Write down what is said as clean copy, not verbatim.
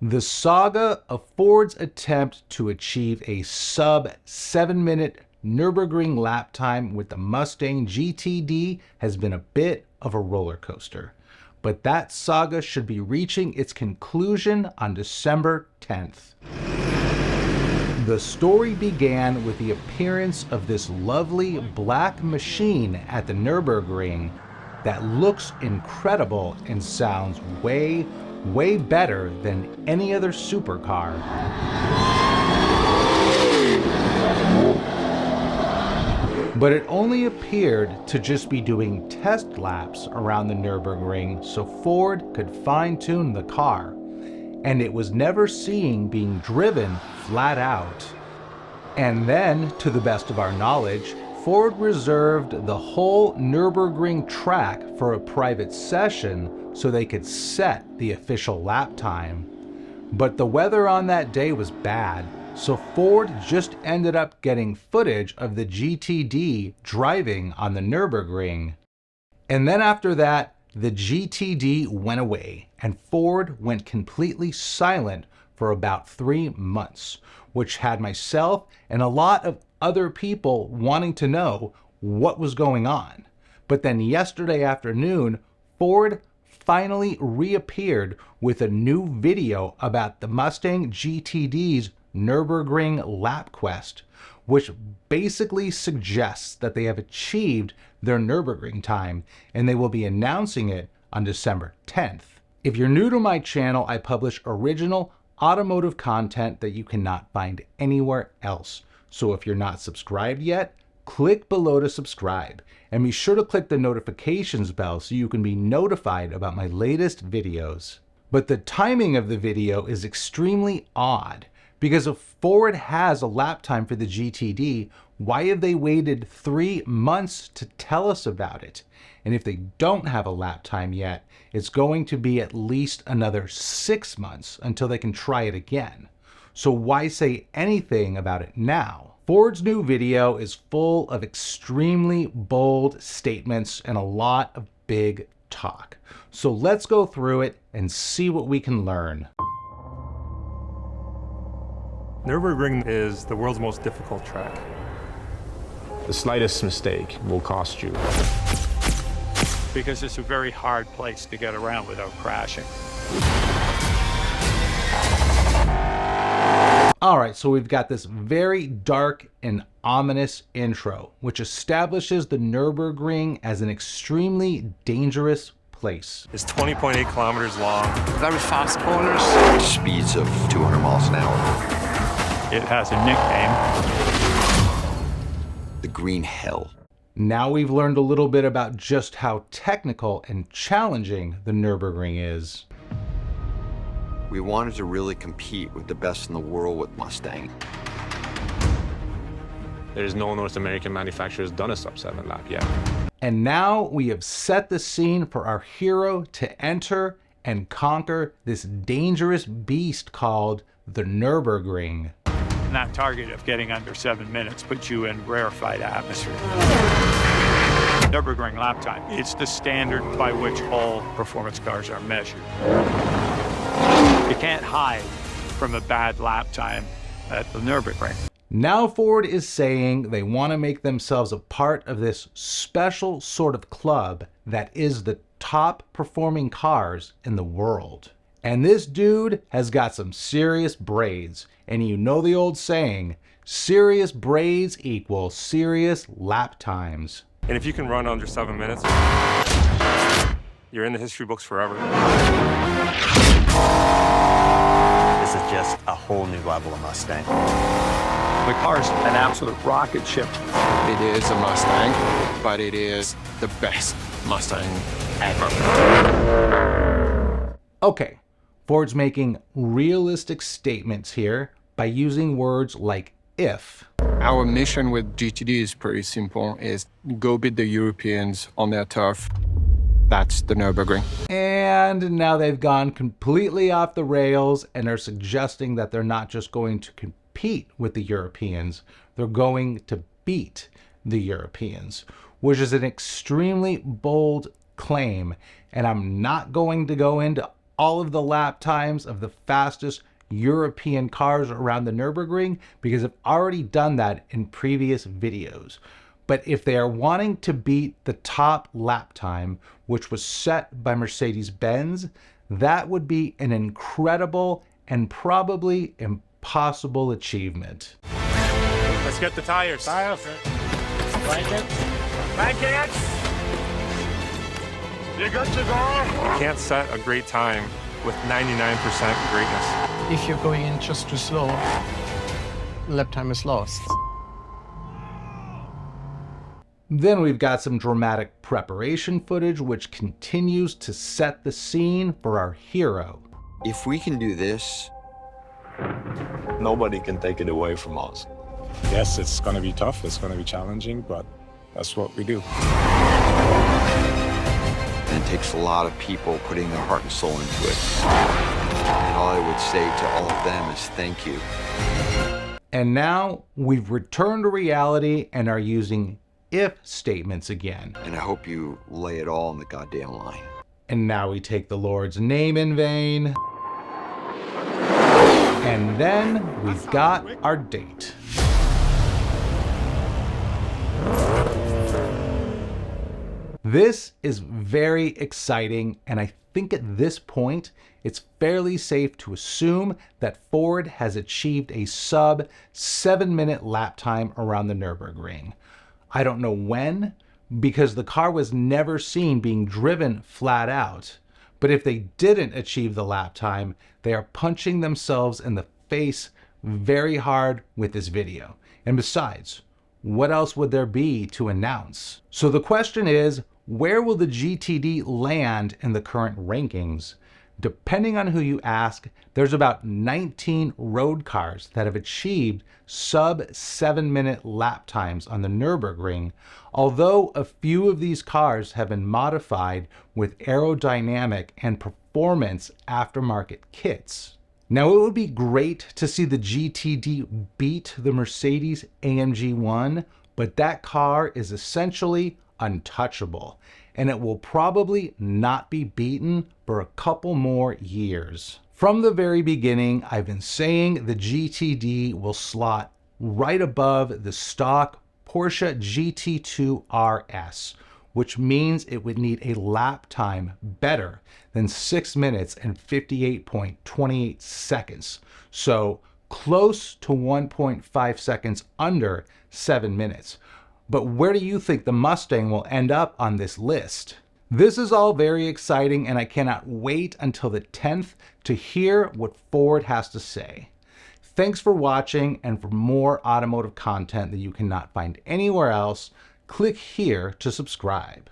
The saga of Ford's attempt to achieve a sub 7-minute Nürburgring lap time with the Mustang GTD has been a bit of a roller coaster. But that saga should be reaching its conclusion on December 10th. The story began with the appearance of this lovely black machine at the Nürburgring that looks incredible and sounds way better than any other supercar. But it only appeared to just be doing test laps around the Nürburgring so Ford could fine-tune the car, and it was never seen being driven flat out. And then, to the best of our knowledge, Ford reserved the whole Nürburgring track for a private session so they could set the official lap time. But the weather on that day was bad, so Ford just ended up getting footage of the GTD driving on the Nürburgring. And then after that, the GTD went away, and Ford went completely silent for about 3 months, which had myself and a lot of other people wanting to know what was going on. But then yesterday afternoon, Ford finally reappeared with a new video about the Mustang GTD's Nürburgring lap quest, which basically suggests that they have achieved their Nürburgring time, and they will be announcing it on December 10th. If you're new to my channel, I publish original automotive content that you cannot find anywhere else. So if you're not subscribed yet, click below to subscribe, and be sure to click the notifications bell so you can be notified about my latest videos. But the timing of the video is extremely odd, because if Ford has a lap time for the GTD, why have they waited 3 months to tell us about it? And if they don't have a lap time yet, it's going to be at least another 6 months until they can try it again. So why say anything about it now? Ford's new video is full of extremely bold statements and a lot of big talk. So let's go through it and see what we can learn. Nürburgring is the world's most difficult track. The slightest mistake will cost you. Because it's a very hard place to get around without crashing. All right, so we've got this very dark and ominous intro, which establishes the Nürburgring as an extremely dangerous place. It's 20.8 kilometers long. Very fast corners. Speeds of 200 miles an hour. It has a nickname. The Green Hell. Now we've learned a little bit about just how technical and challenging the Nürburgring is. We wanted to really compete with the best in the world with Mustang. There's no North American manufacturer who's done a sub-7 lap yet. And now we have set the scene for our hero to enter and conquer this dangerous beast called the Nürburgring. And that target of getting under 7 minutes puts you in rarefied atmosphere. Nürburgring lap time. It's the standard by which all performance cars are measured. You can't hide from a bad lap time at the Nürburgring. Now Ford is saying they want to make themselves a part of this special sort of club that is the top performing cars in the world. And this dude has got some serious braids. And you know the old saying, serious braids equals serious lap times. And if you can run under 7 minutes, you're in the history books forever. This is just a whole new level of Mustang. The car's an absolute rocket ship. It is a Mustang, but it is the best Mustang ever. Okay, Ford's making realistic statements here by using words like if. Our mission with GTD is pretty simple, is go beat the Europeans on their turf. That's the Nürburgring. And now they've gone completely off the rails and are suggesting that they're not just going to compete with the Europeans, they're going to beat the Europeans, which is an extremely bold claim. And I'm not going to go into all of the lap times of the fastest European cars around the Nürburgring because I've already done that in previous videos. But if they are wanting to beat the top lap time, which was set by Mercedes-Benz, that would be an incredible and probably impossible achievement. Let's get the tires. Blankets. You good to go? You can't set a great time with 99% greatness. If you're going in just too slow, lap time is lost. Then we've got some dramatic preparation footage which continues to set the scene for our hero. If we can do this, Nobody can take it away from us. Yes, it's going to be tough, it's going to be challenging, but that's what we do. and it takes a lot of people putting their heart and soul into it. And all I would say to all of them is thank you. And now we've returned to reality and are using if statements again. And I hope you lay it all on the goddamn line. And now we take the Lord's name in vain. And then we've got our date. This is very exciting, and I think at this point, it's fairly safe to assume that Ford has achieved a sub 7-minute lap time around the Nürburgring. I don't know when, because the car was never seen being driven flat out. But if they didn't achieve the lap time, they are punching themselves in the face very hard with this video. And besides, what else would there be to announce? So the question is, where will the GTD land in the current rankings? Depending on who you ask, there's about 19 road cars that have achieved sub 7-minute lap times on the Nürburgring, although a few of these cars have been modified with aerodynamic and performance aftermarket kits. Now, it would be great to see the GTD beat the Mercedes AMG 1, but that car is essentially untouchable, and it will probably not be beaten for a couple more years. From the very beginning, I've been saying the GTD will slot right above the stock Porsche GT2 RS, which means it would need a lap time better than 6 minutes and 58.28 seconds. So close to 1.5 seconds under 7 minutes. But where do you think the Mustang will end up on this list? This is all very exciting, and I cannot wait until the 10th to hear what Ford has to say. Thanks for watching, and for more automotive content that you cannot find anywhere else, click here to subscribe.